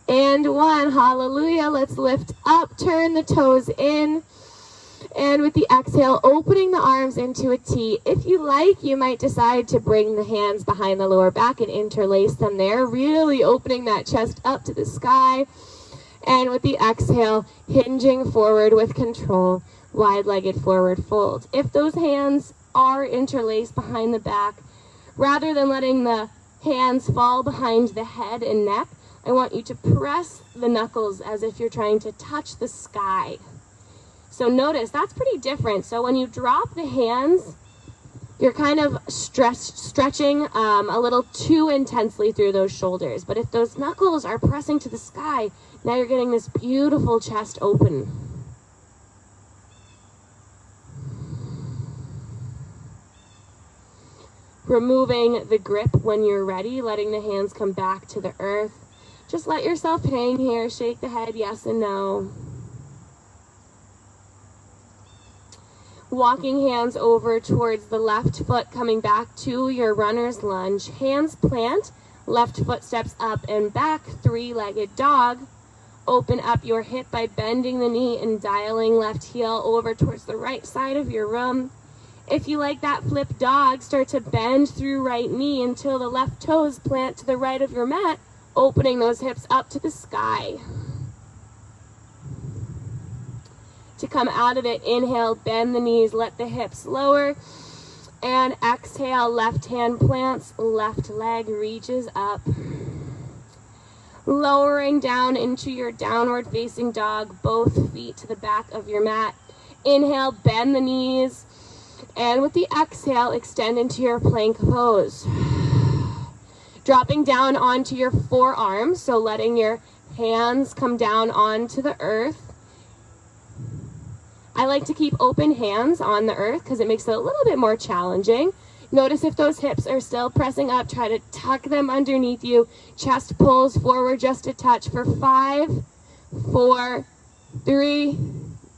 and 1. Hallelujah. Let's lift up. Turn the toes in. And with the exhale, opening the arms into a T. If you like, you might decide to bring the hands behind the lower back and interlace them there, really opening that chest up to the sky. And with the exhale, hinging forward with control, wide-legged forward fold. If those hands are interlaced behind the back, rather than letting the hands fall behind the head and neck, I want you to press the knuckles as if you're trying to touch the sky. So notice, that's pretty different. So when you drop the hands, you're kind of stretching a little too intensely through those shoulders. But if those knuckles are pressing to the sky, now you're getting this beautiful chest open. Removing the grip when you're ready, letting the hands come back to the earth. Just let yourself hang here, shake the head yes and no. Walking hands over towards the left foot, coming back to your runner's lunge. Hands plant, left foot steps up and back, 3-legged dog. Open up your hip by bending the knee and dialing left heel over towards the right side of your room. If you like that flip dog, start to bend through right knee until the left toes plant to the right of your mat, opening those hips up to the sky. To come out of it, inhale, bend the knees, let the hips lower, and exhale, left hand plants, left leg reaches up. Lowering down into your downward facing dog, both feet to the back of your mat. Inhale, bend the knees, and with the exhale, extend into your plank pose. Dropping down onto your forearms, so letting your hands come down onto the earth. I like to keep open hands on the earth because it makes it a little bit more challenging. Notice if those hips are still pressing up, try to tuck them underneath you. Chest pulls forward just a touch for 5, 4, 3,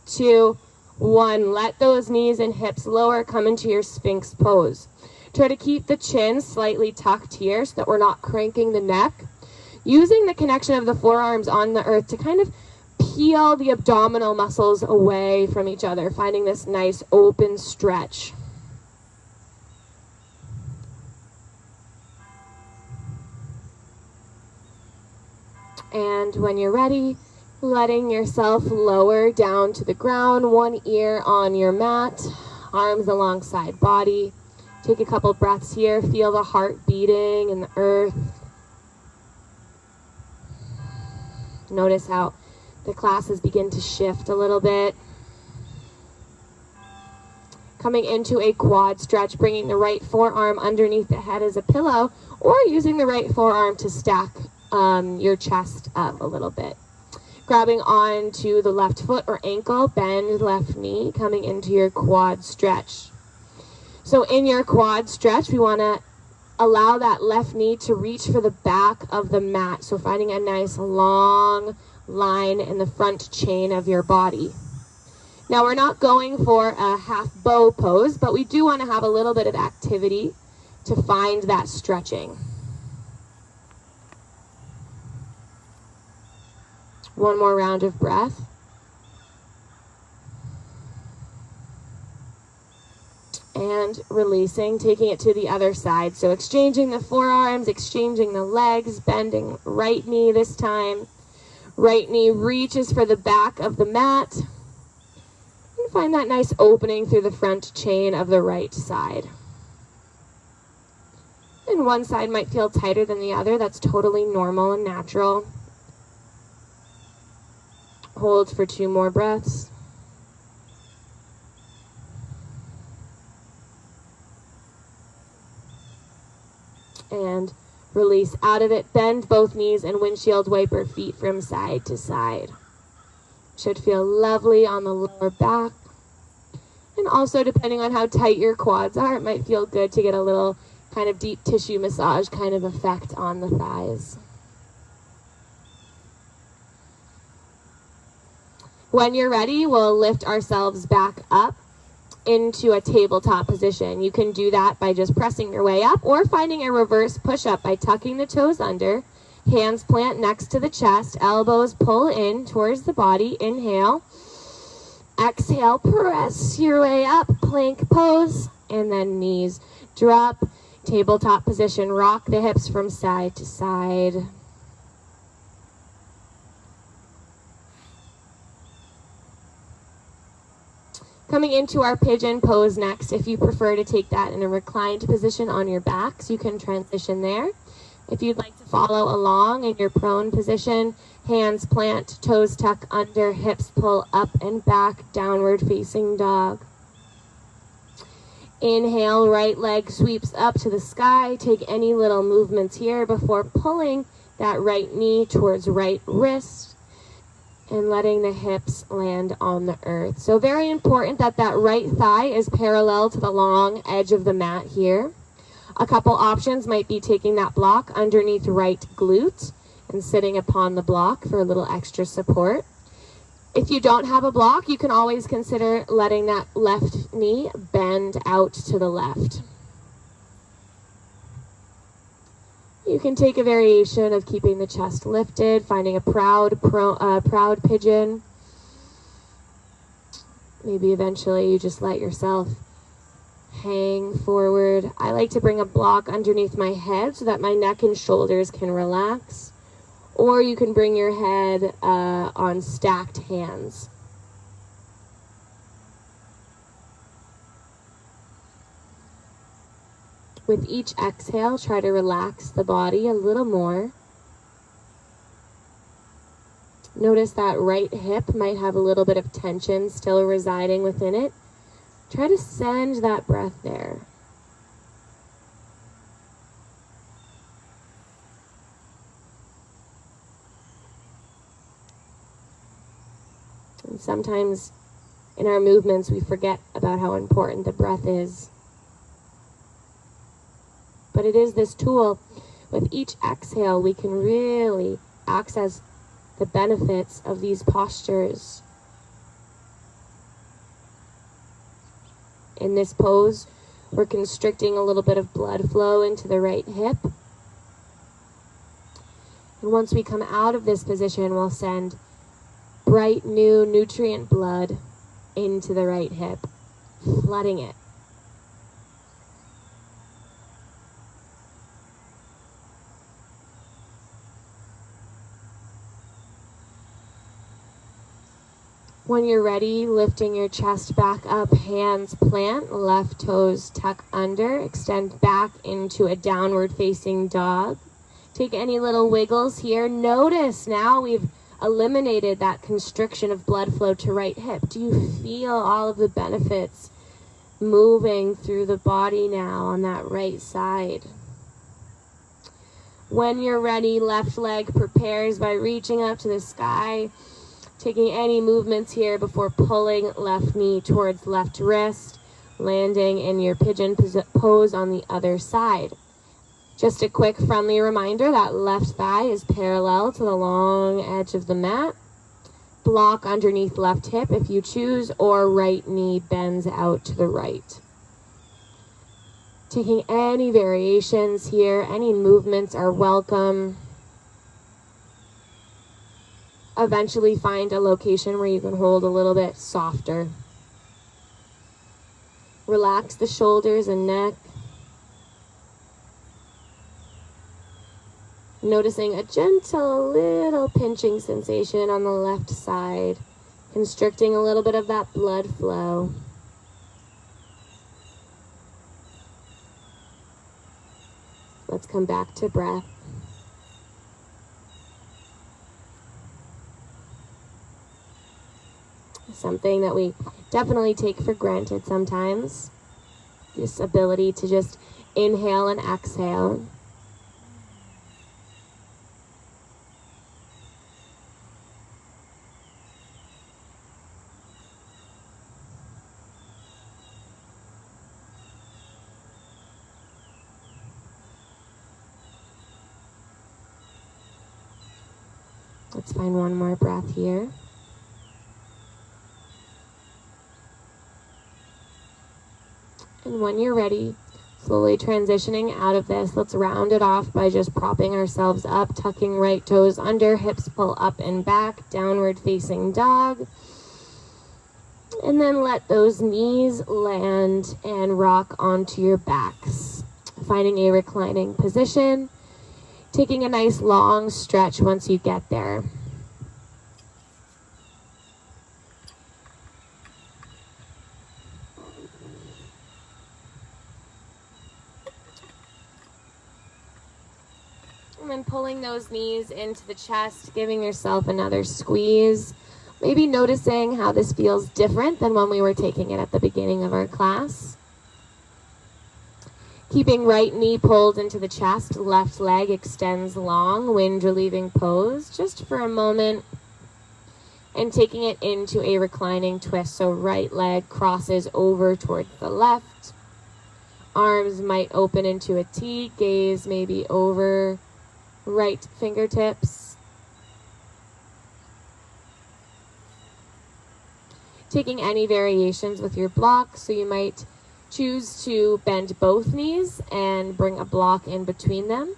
2, 1. Let those knees and hips lower, come into your Sphinx pose. Try to keep the chin slightly tucked here so that we're not cranking the neck. Using the connection of the forearms on the earth to kind of peel the abdominal muscles away from each other, finding this nice open stretch. And when you're ready, letting yourself lower down to the ground, one ear on your mat, arms alongside body. Take a couple breaths here, feel the heart beating in the earth. Notice how the classes begin to shift a little bit. Coming into a quad stretch, bringing the right forearm underneath the head as a pillow, or using the right forearm to stack your chest up a little bit. Grabbing onto the left foot or ankle, bend left knee, coming into your quad stretch. So in your quad stretch, we want to allow that left knee to reach for the back of the mat. So finding a nice long line in the front chain of your body. Now we're not going for a half bow pose, but we do want to have a little bit of activity to find that stretching. One more round of breath. And releasing, taking it to the other side. So exchanging the forearms, exchanging the legs, bending right knee this time. Right knee reaches for the back of the mat. And find that nice opening through the front chain of the right side. And And one side might feel tighter than the other. That's totally normal and natural. Hold for 2 more breaths. And release out of it. Bend both knees and windshield wiper feet from side to side. Should feel lovely on the lower back. And also, depending on how tight your quads are, it might feel good to get a little kind of deep tissue massage kind of effect on the thighs. When you're ready, we'll lift ourselves back up into a tabletop position. You can do that by just pressing your way up or finding a reverse push-up by tucking the toes under, hands plant next to the chest, elbows pull in towards the body. Inhale. Exhale, press your way up, plank pose, and then knees drop. Tabletop position, rock the hips from side to side. Coming into our pigeon pose next. If you prefer to take that in a reclined position on your backs, you can transition there. If you'd like to follow along in your prone position, hands plant, toes tuck under, hips pull up and back, downward facing dog. Inhale, right leg sweeps up to the sky. Take any little movements here before pulling that right knee towards right wrist and letting the hips land on the earth. So very important that that right thigh is parallel to the long edge of the mat here. A couple options might be taking that block underneath right glute and sitting upon the block for a little extra support. If you don't have a block, you can always consider letting that left knee bend out to the left. You can take a variation of keeping the chest lifted, finding a proud pigeon. Maybe eventually you just let yourself hang forward. I like to bring a block underneath my head so that my neck and shoulders can relax. Or you can bring your head on stacked hands. With each exhale, try to relax the body a little more. Notice that right hip might have a little bit of tension still residing within it. Try to send that breath there. And sometimes in our movements we forget about how important the breath is. But it is this tool. With each exhale, we can really access the benefits of these postures. In this pose, we're constricting a little bit of blood flow into the right hip. And once we come out of this position, we'll send bright new nutrient blood into the right hip, flooding it. When you're ready, lifting your chest back up, hands plant, left toes tuck under, extend back into a downward facing dog. Take any little wiggles here. Notice now we've eliminated that constriction of blood flow to right hip. Do you feel all of the benefits moving through the body now on that right side? When you're ready, left leg prepares by reaching up to the sky. Taking any movements here before pulling left knee towards left wrist, landing in your pigeon pose on the other side. Just a quick friendly reminder that left thigh is parallel to the long edge of the mat. Block underneath left hip if you choose, or right knee bends out to the right. Taking any variations here, any movements are welcome. Eventually find a location where you can hold a little bit softer. Relax the shoulders and neck. Noticing a gentle little pinching sensation on the left side, constricting a little bit of that blood flow. Let's come back to breath. Something that we definitely take for granted sometimes. This ability to just inhale and exhale. Let's find one more breath here. And when you're ready, slowly transitioning out of this, let's round it off by just propping ourselves up, tucking right toes under, hips pull up and back, downward facing dog. And then let those knees land and rock onto your backs. Finding a reclining position, taking a nice long stretch once you get there. And then pulling those knees into the chest, giving yourself another squeeze. Maybe noticing how this feels different than when we were taking it at the beginning of our class. Keeping right knee pulled into the chest, left leg extends long, wind relieving pose, just for a moment. And taking it into a reclining twist, so right leg crosses over toward the left. Arms might open into a T, gaze maybe over right fingertips. Taking any variations with your block, so you might choose to bend both knees and bring a block in between them,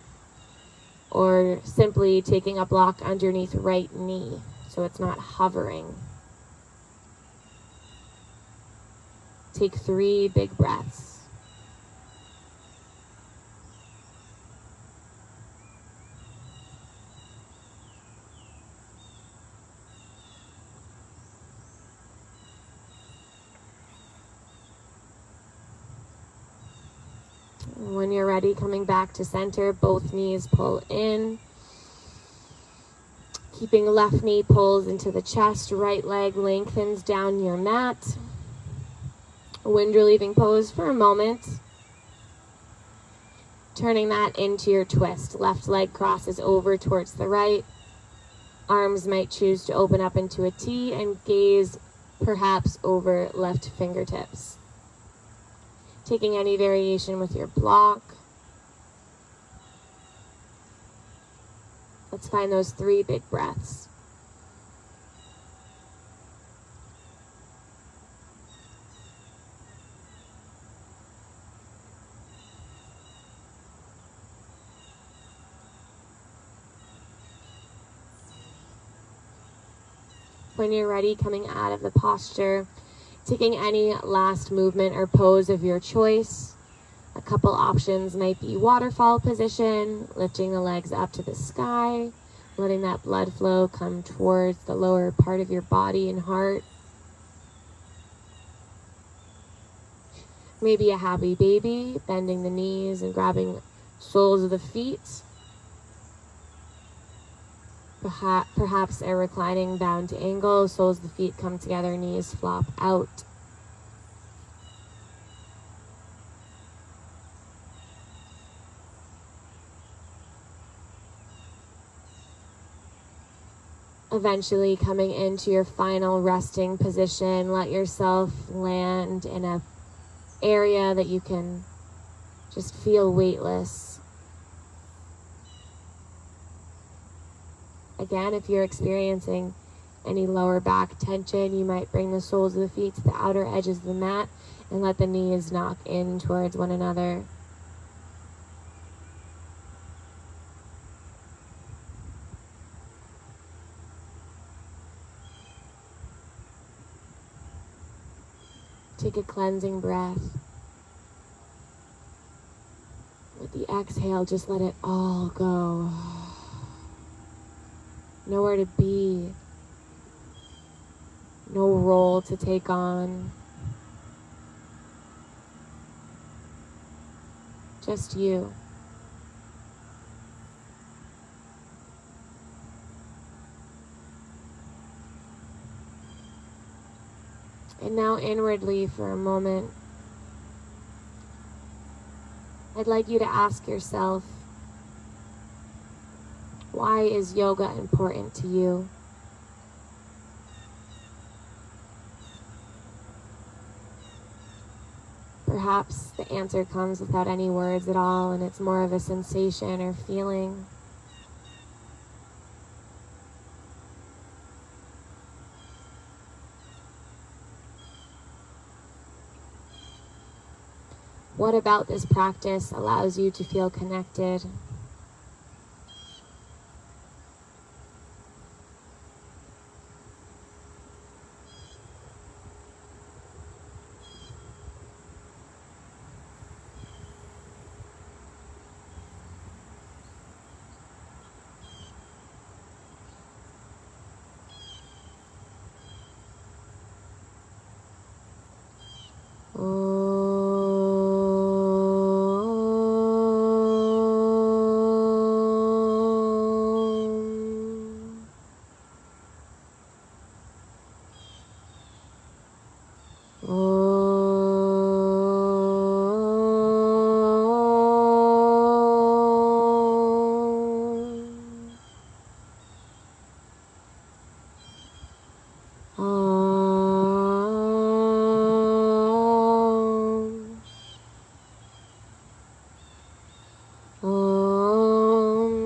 or simply taking a block underneath right knee so it's not hovering. Take 3 big breaths. When you're ready, coming back to center, both knees pull in. Keeping left knee pulls into the chest, right leg lengthens down your mat. Wind relieving pose for a moment. Turning that into your twist. Left leg crosses over towards the right. Arms might choose to open up into a T and gaze perhaps over left fingertips. Taking any variation with your block. Let's find those 3 big breaths. When you're ready, coming out of the posture, taking any last movement or pose of your choice. A couple options might be waterfall position, lifting the legs up to the sky, letting that blood flow come towards the lower part of your body and heart. Maybe a happy baby, bending the knees and grabbing soles of the feet. Perhaps a reclining bound angle, soles of the feet come together, knees flop out. Eventually coming into your final resting position, let yourself land in an area that you can just feel weightless. Again, if you're experiencing any lower back tension, you might bring the soles of the feet to the outer edges of the mat and let the knees knock in towards one another. Take a cleansing breath. With the exhale, just let it all go. Nowhere to be. No role to take on. Just you. And now inwardly for a moment, I'd like you to ask yourself, why is yoga important to you? Perhaps the answer comes without any words at all, and it's more of a sensation or feeling. What about this practice allows you to feel connected?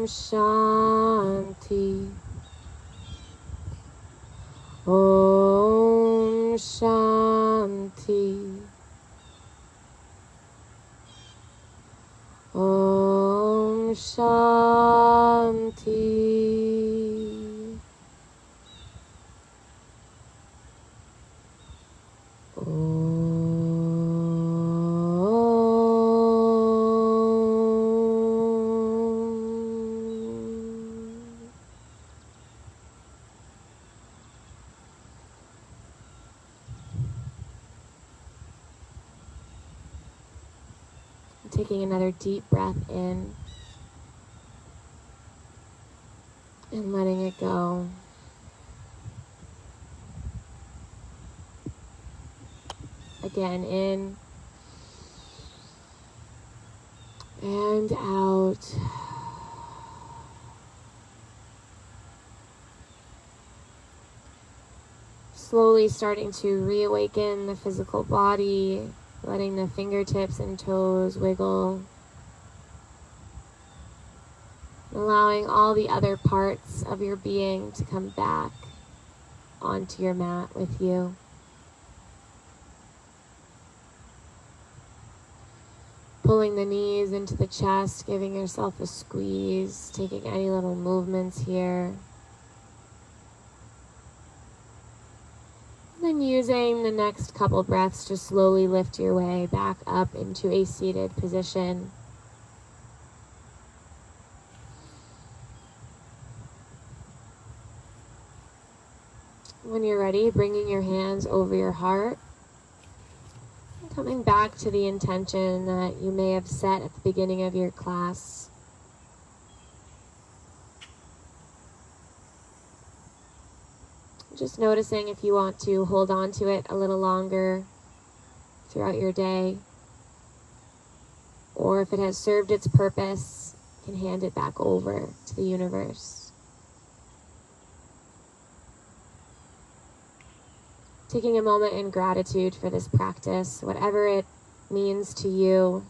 Shanti. Om Shanti. Om Shanti. Taking another deep breath in and letting it go. Again, in and out. Slowly starting to reawaken the physical body, letting the fingertips and toes wiggle. Allowing all the other parts of your being to come back onto your mat with you. Pulling the knees into the chest, giving yourself a squeeze, taking any little movements here. And then using the next couple breaths to slowly lift your way back up into a seated position. When you're ready, bringing your hands over your heart. Coming back to the intention that you may have set at the beginning of your class. Just noticing if you want to hold on to it a little longer throughout your day, or if it has served its purpose, you can hand it back over to the universe. Taking a moment in gratitude for this practice, whatever it means to you.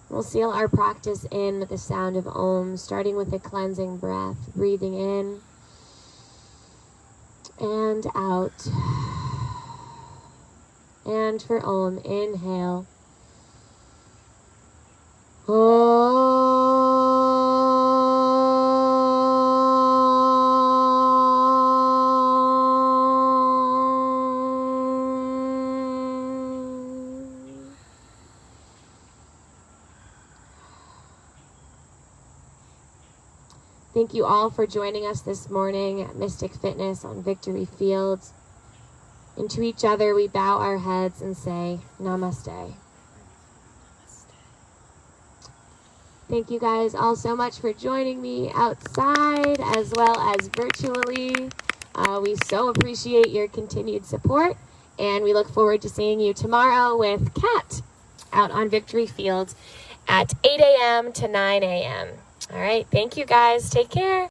We'll seal our practice in with the sound of Om, starting with a cleansing breath, breathing in and out. And for Om, inhale. Thank you all for joining us this morning at Mystic Fitness on Victory Fields. And to each other, we bow our heads and say, Namaste. Thank you guys all so much for joining me outside as well as virtually. We so appreciate your continued support, and we look forward to seeing you tomorrow with Kat out on Victory Field at 8 a.m. to 9 a.m. All right, thank you guys. Take care.